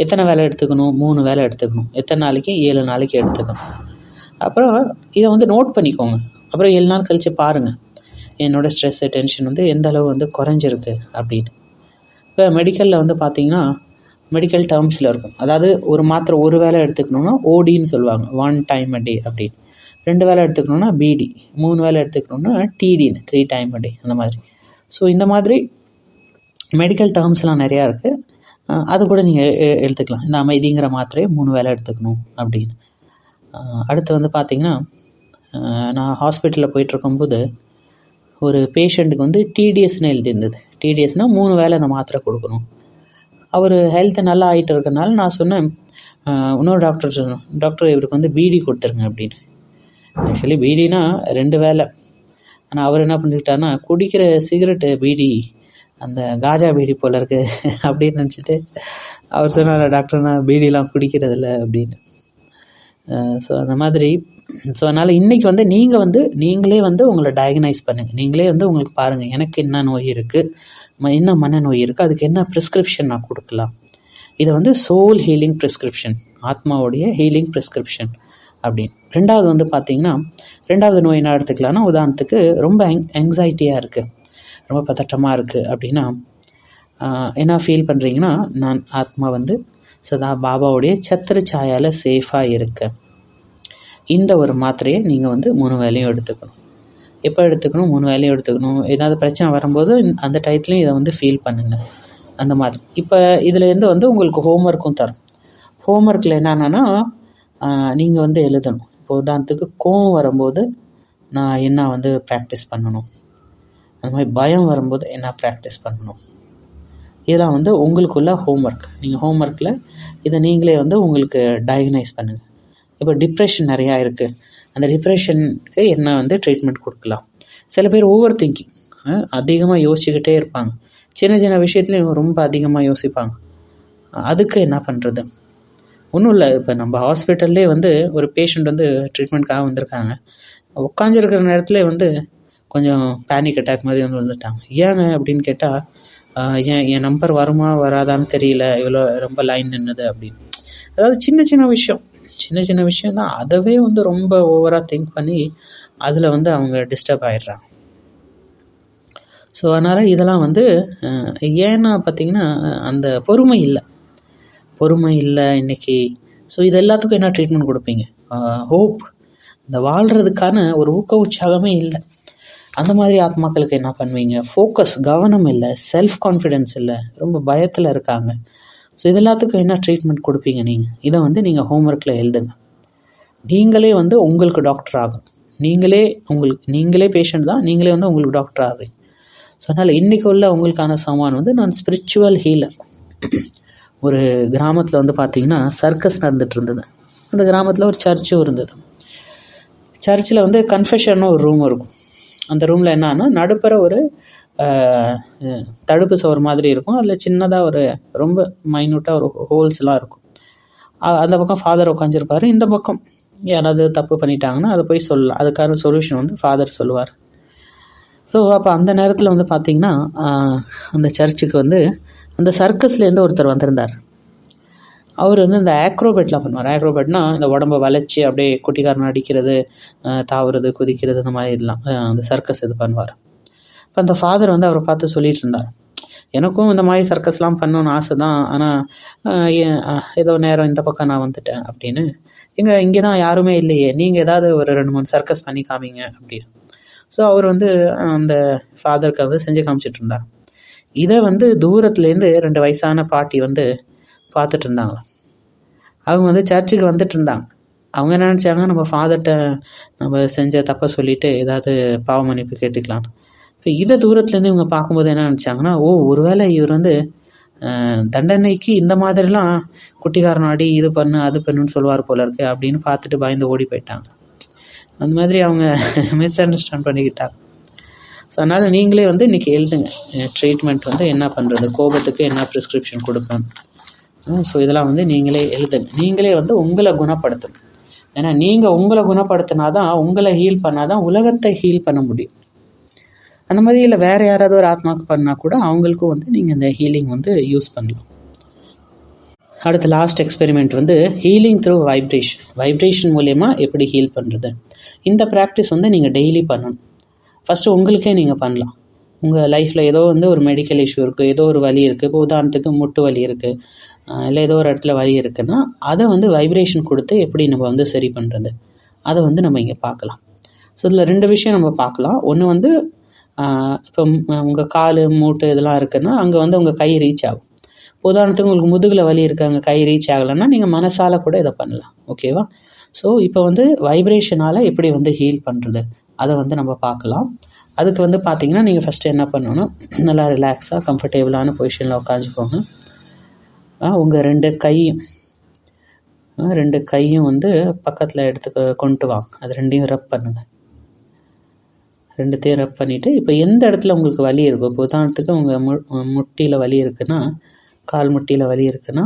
எத்தனை வேலை எடுத்துக்கணும்? 3 வேலை எடுத்துக்கணும். எத்தனை நாளைக்கு? 7 நாளைக்கு எடுத்துக்கணும். அப்புறம் இதை வந்து நோட் பண்ணிக்கோங்க. அப்புறம் 7 நாள் கழித்து பாருங்கள், என்னோடய ஸ்ட்ரெஸ்ஸு, டென்ஷன் வந்து எந்த அளவு வந்து குறைஞ்சிருக்கு அப்படின்னு. இப்போ மெடிக்கலில் வந்து பார்த்திங்கன்னா மெடிக்கல் டேர்ம்ஸில் இருக்கும். அதாவது ஒரு மாத்திரை ஒரு வேளை எடுத்துக்கணுன்னா ஓடின்னு சொல்லுவாங்க, 1 time a day அப்படின்னு. 2 வேளை எடுத்துக்கணுன்னா பிடி, 3 வேளை எடுத்துக்கணுன்னா டிடின்னு, 3 time a day அந்த மாதிரி. ஸோ இந்த மாதிரி மெடிக்கல் டேர்ம்ஸ்லாம் நிறையா இருக்குது. அது கூட நீங்கள் எடுத்துக்கலாம். இந்த அமைதிங்கிற மாத்திரையை 3 வேளை எடுத்துக்கணும் அப்படின்னு. அடுத்து வந்து பார்த்திங்கன்னா, நான் ஹாஸ்பிட்டலில் போயிட்டுருக்கும்போது ஒரு பேஷண்ட்டுக்கு வந்து டிடிஎஸ்ன்னு எழுதியிருந்தது. டிடிஎஸ்னால் 3 வேளை அந்த மாத்திரை கொடுக்கணும். அவர் ஹெல்த்து நல்லா ஆகிட்டு இருக்கனால நான் சொன்னேன், இன்னொரு டாக்டர் சொன்னேன், டாக்டர் இவருக்கு வந்து பிடி கொடுத்துருங்க அப்படின்னு. ஆக்சுவலி பிடினா 2 வேளை. ஆனால் அவர் என்ன பண்ணிக்கிட்டாருன்னா, குடிக்கிற சிகரெட்டு பீடி அந்த காஜா பீடி போல் இருக்குது அப்படின்னு நினச்சிட்டு அவர் சொன்னார், டாக்டர் நான் பீடிலாம் குடிக்கிறதில்ல அப்படின்னு. ஸோ அந்த மாதிரி. ஸோ அதனால் இன்றைக்கி வந்து நீங்களே வந்து உங்களை டயக்னைஸ் பண்ணுங்கள். நீங்களே வந்து உங்களுக்கு பாருங்கள், எனக்கு என்ன நோய் இருக்குது, என்ன மனநோய் இருக்குது, அதுக்கு என்ன ப்ரிஸ்கிரிப்ஷன் நான் கொடுக்கலாம். இதை வந்து சோல் ஹீலிங் ப்ரிஸ்கிரிப்ஷன், ஆத்மாவுடைய ஹீலிங் ப்ரிஸ்கிரிப்ஷன் அப்படின்னு. ரெண்டாவது வந்து பார்த்திங்கன்னா, ரெண்டாவது நோய் என்ன எடுத்துக்கலாம்னா, உதாரணத்துக்கு ரொம்ப ஆங்ஸைட்டியாக இருக்குது, ரொம்ப பதட்டமாக இருக்குது அப்படின்னா என்ன ஃபீல் பண்ணுறீங்கன்னா, நான் ஆத்மா வந்து சதா பாபாவுடைய சத்திர சாயால் சேஃபாக இருக்கேன். இந்த ஒரு மாத்திரையை நீங்கள் வந்து 3 வேளையும் எடுத்துக்கணும். எப்போ எடுத்துக்கணும்? 3 வேளையும் எடுத்துக்கணும். ஏதாவது பிரச்சனை வரும்போது அந்த டயத்துலையும் இதை வந்து ஃபீல் பண்ணுங்கள் அந்த மாதிரி. இப்போ இதுலேருந்து வந்து உங்களுக்கு ஹோம்ஒர்க்கும் தரும். ஹோம்ஒர்க்கில் என்னென்னா, நீங்கள் வந்து எழுதணும். இப்போ உதாரணத்துக்கு கோவம் வரும்போது நான் என்ன வந்து ப்ராக்டிஸ் பண்ணணும், அந்த மாதிரி பயம் வரும்போது என்ன ப்ராக்டிஸ் பண்ணணும், இதெல்லாம் வந்து உங்களுக்குள்ள ஹோம்ஒர்க். நீங்கள் ஹோம்ஒர்க்கில் இதை நீங்களே வந்து உங்களுக்கு டயக்னைஸ் பண்ணுங்கள். இப்போ டிப்ரெஷன் நிறையா இருக்குது, அந்த டிப்ரெஷனுக்கு என்ன வந்து ட்ரீட்மெண்ட் கொடுக்கலாம். சில பேர் ஓவர் திங்கிங், அதிகமாக யோசிச்சுக்கிட்டே இருப்பாங்க, சின்ன சின்ன விஷயத்துலையும் ரொம்ப அதிகமாக யோசிப்பாங்க. அதுக்கு என்ன பண்ணுறது? ஒன்றும் இல்லை. இப்போ நம்ம ஹாஸ்பிட்டல்லே வந்து ஒரு பேஷண்ட் வந்து ட்ரீட்மெண்ட்காக வந்திருக்காங்க. உட்காந்துருக்கிற நேரத்தில் வந்து கொஞ்சம் பேனிக் அட்டாக் மாதிரி வந்து வந்துட்டாங்க. ஏங்க அப்படின்னு கேட்டால், என் நம்பர் வருமா வராதான்னு தெரியல, இவ்வளோ ரொம்ப லைன் நின்றுது அப்படின்னு. அதாவது சின்ன சின்ன விஷயம் தான், அதவே வந்து ரொம்ப ஓவராக திங்க் பண்ணி அதில் வந்து அவங்க டிஸ்டர்ப் ஆகிடுறாங்க. ஸோ அதனால் இதெல்லாம் வந்து ஏன்னா பார்த்திங்கன்னா, அந்த பொறுமை இல்லை இன்றைக்கி. ஸோ இது எல்லாத்துக்கும் என்ன ட்ரீட்மெண்ட் கொடுப்பீங்க? ஹோப், இந்த வாழ்கிறதுக்கான ஒரு ஊக்க உற்சாகமே இல்லை. அந்த மாதிரி ஆத்மாக்களுக்கு என்ன பண்ணுவீங்க? ஃபோக்கஸ், கவனம் இல்லை, செல்ஃப் கான்ஃபிடென்ஸ் இல்லை, ரொம்ப பயத்தில் இருக்காங்க. ஸோ இது எல்லாத்துக்கும் என்ன ட்ரீட்மெண்ட் கொடுப்பீங்க நீங்கள்? இதை வந்து நீங்கள் ஹோம்ஒர்க்கில் எழுதுங்க. நீங்களே வந்து உங்களுக்கு டாக்டர் ஆகும். நீங்களே பேஷண்ட் தான், நீங்களே வந்து உங்களுக்கு டாக்டர் ஆகுறீங்க. ஸோ அதனால் இன்றைக்கி உள்ள உங்களுக்கான சமான் வந்து, நான் ஸ்பிரிச்சுவல் ஹீலர். ஒரு கிராமத்தில் வந்து பார்த்திங்கன்னா சர்க்கஸ் நடந்துகிட்டு இருந்தது. அந்த கிராமத்தில் ஒரு சர்ச்சும் இருந்தது. சர்ச்சில் வந்து கன்ஃபெஷன்னு ஒரு ரூம் இருக்கும். அந்த ரூமில் என்னன்னா, நடுப்புற ஒரு தடுப்பு சவர் மாதிரி இருக்கும். அதில் சின்னதாக ஒரு ரொம்ப மைன்யூட்டாக ஒரு ஹோல்ஸ்லாம் இருக்கும். அந்த பக்கம் ஃபாதர் உட்காந்துருப்பார், இந்த பக்கம் யாராவது தப்பு பண்ணிட்டாங்கன்னா அதை போய் சொல்லலாம். அதுக்கான சொல்யூஷன் வந்து ஃபாதர் சொல்லுவார். ஸோ அப்போ அந்த நேரத்தில் வந்து பார்த்திங்கன்னா, அந்த சர்ச்சுக்கு வந்து அந்த சர்க்கஸ்லேருந்து ஒருத்தர் வந்திருந்தார். அவர் வந்து இந்த ஆக்ரோபேட்லாம் பண்ணுவார். ஆக்ரோபேட்னால் இந்த உடம்பை வளைச்சி அப்படியே குட்டிக்காரனை அடிக்கிறது, தாவுறது, குதிக்கிறது, இந்த மாதிரி இதெல்லாம் அந்த சர்க்கஸ் இது பண்ணுவார். இப்போ அந்த ஃபாதர் வந்து அவரை பார்த்து சொல்லிகிட்டு இருந்தார், எனக்கும் இந்த மாதிரி சர்க்கஸ்லாம் பண்ணணுன்னு ஆசை தான், ஆனால் ஏதோ நேரம் இந்த பக்கம் நான் வந்துட்டேன் அப்படின்னு. இங்கே தான் யாருமே இல்லையே, நீங்கள் ஏதாவது ஒரு 2-3 சர்க்கஸ் பண்ணி காமிங்க அப்படின்னு. ஸோ அவர் வந்து அந்த ஃபாதருக்கு வந்து செஞ்சு காமிச்சிட்டு இருந்தார். இதை வந்து தூரத்துலேருந்து 2 வயசான பாட்டி வந்து பார்த்துட்டு இருந்தாங்க. அவங்க வந்து சர்ச்சுக்கு வந்துட்டு இருந்தாங்க. அவங்க என்ன நினச்சாங்க, நம்ம ஃபாதர்கிட்ட நம்ம செஞ்ச தப்பை சொல்லிவிட்டு ஏதாவது பாவ மன்னிப்பு கேட்டுக்கலாம். இப்போ இதை தூரத்துலேருந்து இவங்க பார்க்கும்போது என்ன நினச்சாங்கன்னா, ஒருவேளை இவர் வந்து தண்டனைக்கு இந்த மாதிரிலாம் குட்டிக்காரன் அடி, இது பண்ணு அது பண்ணுன்னு சொல்லுவார் போல இருக்கு அப்படின்னு பார்த்துட்டு பயந்து ஓடி போயிட்டாங்க. அந்த மாதிரி அவங்க மிஸ் அண்டர்ஸ்டாண்ட் பண்ணிக்கிட்டாங்க. ஸோ அதனால் நீங்களே வந்து இன்றைக்கி எழுதுங்க, ட்ரீட்மெண்ட் வந்து என்ன பண்ணுறது, கோபத்துக்கு என்ன ப்ரிஸ்கிரிப்ஷன் கொடுப்பேன். ஸோ இதெல்லாம் வந்து நீங்களே எழுதுங்க. நீங்களே வந்து உங்களை குணப்படுத்தணும். ஏன்னா நீங்கள் உங்களை குணப்படுத்தினா தான், உங்களை ஹீல் பண்ணால் தான் உலகத்தை ஹீல் பண்ண முடியும். அந்த மாதிரி இல்லை வேறு யாராவது ஒரு ஆத்மாவுக்கு பண்ணால் கூட அவங்களுக்கும் வந்து நீங்கள் இந்த ஹீலிங் வந்து யூஸ் பண்ணலாம். அடுத்த லாஸ்ட் எக்ஸ்பெரிமெண்ட் வந்து ஹீலிங் த்ரூ வைப்ரேஷன் மூலயமா எப்படி ஹீல் பண்ணுறது. இந்த ப்ராக்டிஸ் வந்து நீங்கள் டெய்லி பண்ணணும். ஃபஸ்ட்டு உங்களுக்கே நீங்கள் பண்ணலாம். உங்கள் லைஃப்பில் ஏதோ வந்து ஒரு மெடிக்கல் இஷ்யூ இருக்குது, ஏதோ ஒரு வலி இருக்குது. இப்போ உதாரணத்துக்கு முட்டு வலி இருக்குது, இல்லை ஏதோ ஒரு இடத்துல வலி இருக்குதுன்னா அதை வந்து வைப்ரேஷன் கொடுத்து எப்படி நம்ம வந்து சரி பண்ணுறது, அதை வந்து நம்ம இங்கே பார்க்கலாம். ஸோ இதில் 2 விஷயம் நம்ம பார்க்கலாம். ஒன்று வந்து இப்போ உங்கள் கால் மூட்டு இதெல்லாம் இருக்குதுன்னா அங்கே வந்து உங்கள் கை ரீச் ஆகும். உதாரணத்துக்கு உங்களுக்கு முதுகில் வலி இருக்குது, அங்கே கை ரீச் ஆகலைன்னா நீங்கள் மனசால் கூட இதை பண்ணலாம். ஓகேவா? ஸோ இப்போ வந்து வைப்ரேஷனால் எப்படி வந்து ஹீல் பண்ணுறது அதை வந்து நம்ம பார்க்கலாம். அதுக்கு வந்து பார்த்திங்கன்னா நீங்கள் ஃபஸ்ட்டு என்ன பண்ணணும்னா, நல்லா ரிலாக்ஸாக கம்ஃபர்டபுளான பொசிஷனில் உட்காந்துக்கோங்க. உங்கள் 2 கையும் வந்து பக்கத்தில் கொண்டு வாங்க. அது 2யும் ரப் பண்ணுங்கள். 2த்தையும் ரப் பண்ணிவிட்டு இப்போ எந்த இடத்துல உங்களுக்கு வலி இருக்கும், இப்போ உதாரணத்துக்கு உங்கள் முட்டியில் வலி இருக்குன்னா, கால் முட்டியில் வலி இருக்குன்னா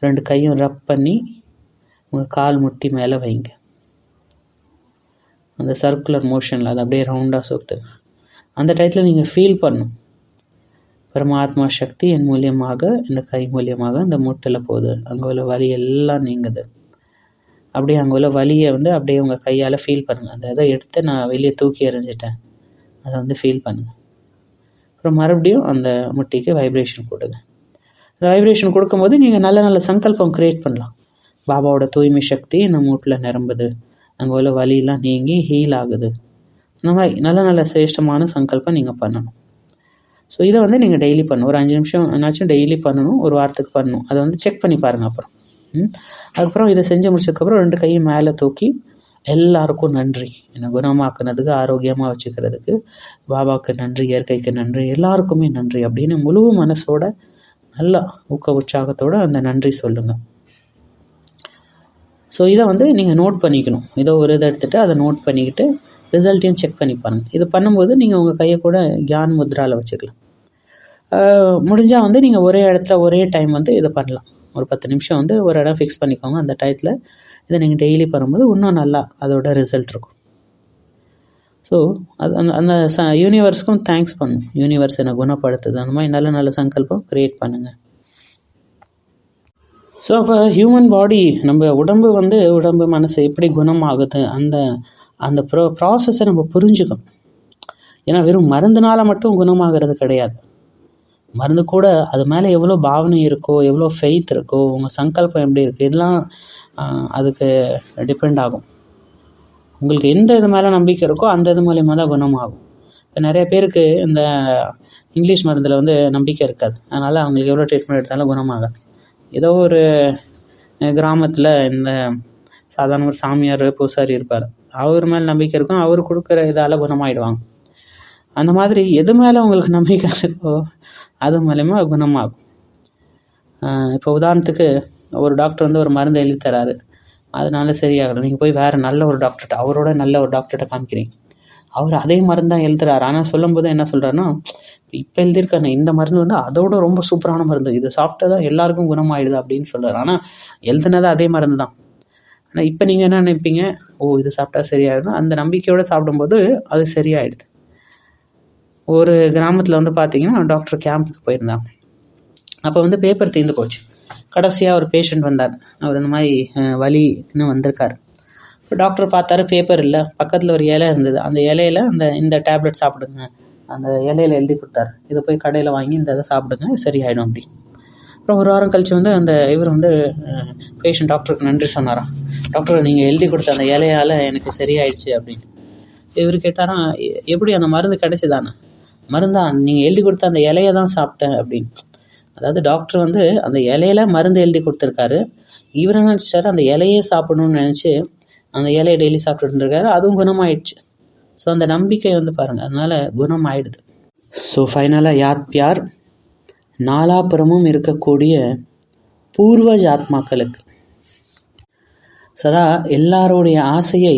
2 கையும் ரப் பண்ணி உங்கள் கால் முட்டி மேலே வைங்க. அந்த சர்க்குலர் மோஷனில் அதை அப்படியே ரவுண்டாக சுற்றுங்க. அந்த டயத்தில் நீங்கள் ஃபீல் பண்ணணும், பரமாத்மா சக்தி என் மூலியமாக இந்த கை மூலியமாக இந்த மூட்டில் போகுது, அங்கே உள்ள வலி எல்லாம் நீங்குது. அப்படியே அங்கே உள்ள வலியை வந்து அப்படியே உங்கள் கையால் ஃபீல் பண்ணுங்கள். அந்த இதை எடுத்து நான் வெளியே தூக்கி எறிஞ்சிட்டேன், அதை வந்து ஃபீல் பண்ணுங்கள். அப்புறம் மறுபடியும் அந்த முட்டிக்கு வைப்ரேஷன் கொடுங்க. அந்த வைப்ரேஷன் கொடுக்கும்போது நீங்கள் நல்ல நல்ல சங்கல்பம் க்ரியேட் பண்ணலாம். பாபாவோட தூய்மை சக்தி இந்த மூட்டில் நிரம்புது, அங்கே உள்ள வலியெல்லாம் நீங்கி ஹீல் ஆகுது. இந்த மாதிரி நல்ல நல்ல சிரேஷ்டமான சங்கல்பம் நீங்கள் பண்ணணும். ஸோ இதை வந்து நீங்கள் டெய்லி பண்ணணும். ஒரு 5 நிமிஷம் என்னாச்சும் டெய்லி பண்ணணும், ஒரு வாரத்துக்கு பண்ணணும். அதை வந்து செக் பண்ணி பாருங்கள். அதுக்கப்புறம் இதை செஞ்சு முடிச்சதுக்கப்புறம் 2 கையும் மேலே தூக்கி எல்லாருக்கும் நன்றி, என்னை குணமாக்குனதுக்கு, ஆரோக்கியமாக வச்சுக்கிறதுக்கு பாபாவுக்கு நன்றி, இயற்கைக்கு நன்றி, எல்லாருக்குமே நன்றி அப்படின்னு முழு மனசோட நல்லா ஊக்க உற்சாகத்தோடு அந்த நன்றி சொல்லுங்கள். ஸோ இதை வந்து நீங்கள் நோட் பண்ணிக்கணும். ஏதோ ஒரு இதை எடுத்துகிட்டு அதை நோட் பண்ணிக்கிட்டு ரிசல்ட்டையும் செக் பண்ணி பாருங்கள். இது பண்ணும்போது நீங்கள் உங்கள் கையை கூட கியான் முத்ராவில் வச்சுக்கலாம். முடிஞ்சால் வந்து நீங்கள் ஒரே இடத்துல ஒரே டைம் வந்து இதை பண்ணலாம். ஒரு 10 நிமிஷம் வந்து ஒரு இடம் ஃபிக்ஸ் பண்ணிக்கோங்க. அந்த டயத்தில் இதை நீங்கள் டெய்லி பண்ணும்போது இன்னும் நல்லா அதோட ரிசல்ட் இருக்கும். ஸோ அது அந்த யூனிவர்ஸ்க்கும் தேங்க்ஸ் பண்ணணும். யூனிவர்ஸ் என்னை குணப்படுத்துது, அந்த மாதிரி நல்ல நல்ல சங்கல்பம் க்ரியேட் பண்ணுங்கள். ஸோ அப்போ ஹியூமன் பாடி, நம்ம உடம்பு மனசு எப்படி குணமாகுது, அந்த ப்ராசஸை நம்ம புரிஞ்சுக்கணும். ஏன்னா வெறும் மருந்துனால் மட்டும் குணமாகிறது கிடையாது. மருந்து கூட அது மேலே எவ்வளோ பாவனை இருக்கோ, எவ்வளோ ஃபெய்த் இருக்கோ, உங்கள் சங்கல்பம் எப்படி இருக்குது, இதெல்லாம் அதுக்கு டிபெண்ட் ஆகும். உங்களுக்கு எந்த இது மேலே நம்பிக்கை இருக்கோ அந்த இது மூலயமா தான் குணமாகும். இப்போ நிறைய பேருக்கு இந்த இங்கிலீஷ் மருந்தில் வந்து நம்பிக்கை இருக்காது, அதனால் அவங்களுக்கு எவ்வளோ ட்ரீட்மெண்ட் எடுத்தாலும் குணமாகாது. ஏதோ ஒரு கிராமத்தில் இந்த சாதாரண ஒரு சாமியார் பூசாரி இருப்பார், அவர் மேலே நம்பிக்கை இருக்கும், அவர் கொடுக்குற இதால் குணமாயிடுவாங்க. அந்த மாதிரி எது மேலே உங்களுக்கு நம்பிக்கை இருக்கோ அது மூலயமா குணமாகும். இப்போ உதாரணத்துக்கு ஒரு டாக்டர் வந்து ஒரு மருந்து எழுதி தராரு, அதனால சரியாகலை. நீங்கள் போய் வேறு நல்ல ஒரு டாக்டர்கிட்ட, அவரோட நல்ல ஒரு டாக்டர்கிட்ட காமிக்கிறீங்க, அவர் அதே மருந்து தான் எழுதுறாரு. ஆனால் சொல்லும்போது என்ன சொல்கிறாருன்னா, இப்போ எழுதியிருக்காங்க இந்த மருந்து வந்து அதோட ரொம்ப சூப்பரான மருந்து, இது சாப்பிட்டா எல்லாருக்கும் குணமாயிடுது அப்படின்னு சொல்கிறார். ஆனால் எழுதுனது அதே மருந்து தான். ஆனால் இப்போ நீங்கள் என்ன நினைப்பீங்க, இது சாப்பிட்டா சரியாயிடும், அந்த நம்பிக்கையோடு சாப்பிடும்போது அது சரியாயிடுது. ஒரு கிராமத்தில் வந்து பார்த்தீங்கன்னா டாக்டர் கேம்புக்கு போயிருந்தாங்க. அப்போ வந்து பேப்பர் தீர்ந்து போச்சு. கடைசியாக ஒரு பேஷண்ட் வந்தார், அவர் இந்த மாதிரி வலின்னு வந்திருக்கார். இப்போ டாக்டர் பார்த்தாரு, பேப்பர் இல்லை, பக்கத்தில் ஒரு இலை இருந்தது, அந்த இலையில் இந்த டேப்லெட் சாப்பிடுங்க, அந்த இலையில் எழுதி கொடுத்தாரு, இதை போய் கடையில் வாங்கி இந்த இதை சாப்பிடுங்க சரியாயிடும் அப்படி. அப்புறம் ஒரு வாரம் கழிச்சு வந்து இவர் வந்து பேஷண்ட் டாக்டருக்கு நன்றி சொன்னாராம், டாக்டர் நீங்கள் எழுதி கொடுத்த அந்த இலையால் எனக்கு சரியாயிடுச்சு அப்படின்னு. இவர் கேட்டாராம், எப்படி அந்த மருந்து கிடைச்சிதானே? மருந்தா, நீங்கள் எழுதி கொடுத்த அந்த இலையை தான் சாப்பிட்டேன் அப்படின்னு. அதாவது டாக்டர் வந்து அந்த இலையில மருந்து எழுதி கொடுத்துருக்காரு, இவர் நினச்சிட்டாரு அந்த இலையே சாப்பிடணும்னு நினச்சி அந்த இலையை டெய்லி சாப்பிட்டு இருந்திருக்காரு, அதுவும் குணமாயிடுச்சு. ஸோ அந்த நம்பிக்கை வந்து பாருங்கள், அதனால் குணமாயிடுது. ஸோ ஃபைனலாக யாத் பியார், நாலாபுறமும் இருக்கக்கூடிய பூர்வஜ ஆத்மாக்களுக்கு, சதா எல்லாருடைய ஆசையை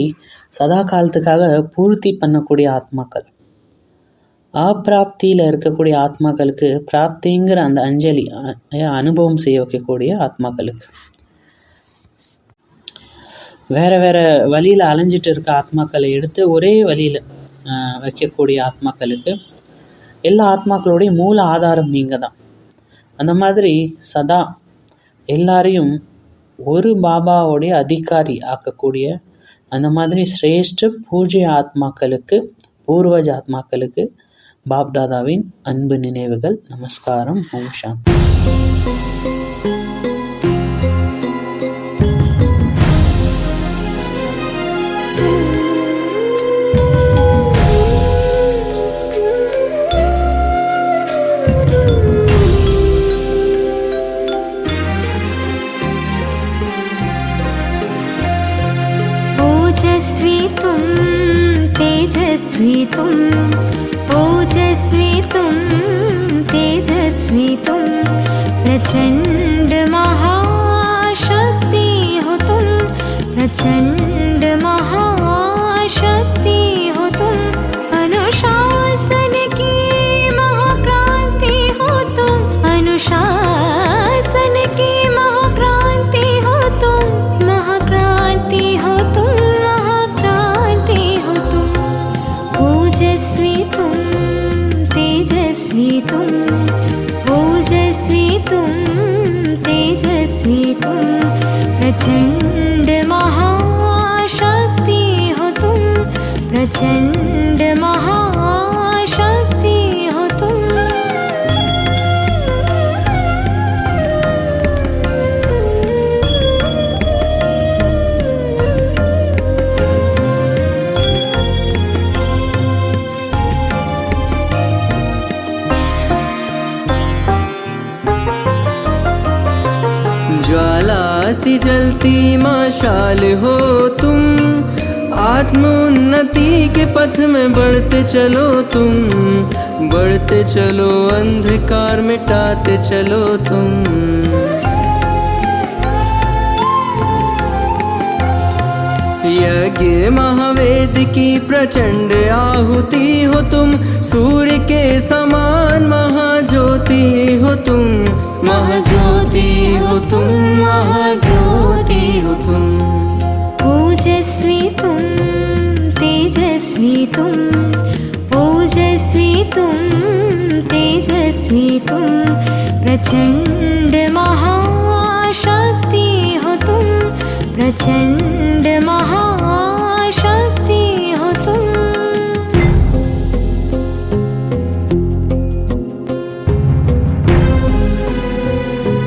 சதா காலத்துக்காக பூர்த்தி பண்ணக்கூடிய ஆத்மாக்கள், அப்பிராப்தியில் இருக்கக்கூடிய ஆத்மாக்களுக்கு பிராப்திங்கிற அந்த அஞ்சலி அனுபவம் செய்ய வைக்கக்கூடிய ஆத்மாக்களுக்கு, வேறு வேறு வழியில் அலைஞ்சிட்டு இருக்க ஆத்மாக்களை எடுத்து ஒரே வழியில் வைக்கக்கூடிய ஆத்மாக்களுக்கு, எல்லா ஆத்மாக்களுடைய மூல ஆதாரம் நீங்கள் தான். அந்த மாதிரி சதா எல்லாரையும் ஒரு பாபாவுடைய அதிகாரி ஆக்கக்கூடிய அந்த மாதிரி சிரேஷ்ட பூஜ்ய ஆத்மாக்களுக்கு, பூர்வஜ ஆத்மாக்களுக்கு பாப் தாதாவின் அன்பு நினைவுகள். நமஸ்காரம். ஓம் சாந்தி. ओजस्वी तुम तेजस्वी तुम ओजस्वी तुम तेजस्वी तुम प्रचंड महाशक्ति हो तुम प्रचंड महाशक्ति हो तुम अनुशासन की महाक्रांति हो तुम अनुशासन की महाक्रांति हो तुम महाक्रांति हो तुम महाक्रांति हो तुम ओजस्वी तुम तेजस्वी तुम ओजस्वी तुम तेजस्वी तुम प्रचंड महाशक्ति हो तुम प्रचंड महाशक्ति हो तुम ज्वाला सी जलती मशाल हो तुम आत्मोन्नति के पथ में बढ़ते चलो तुम बढ़ते चलो अंधकार मिटाते चलो तुम यज्ञ महावेद की प्रचंड आहुति हो तुम सूर्य के समान महाज्योति हो तुम महाज्योति हो तुम महाज्योति हो तुम ओजस्वी तुम तेजस्वी तुम ओजस्वी तुम तेजस्वी तुम प्रचंड महाशक्ति हो तुम प्रचंड महा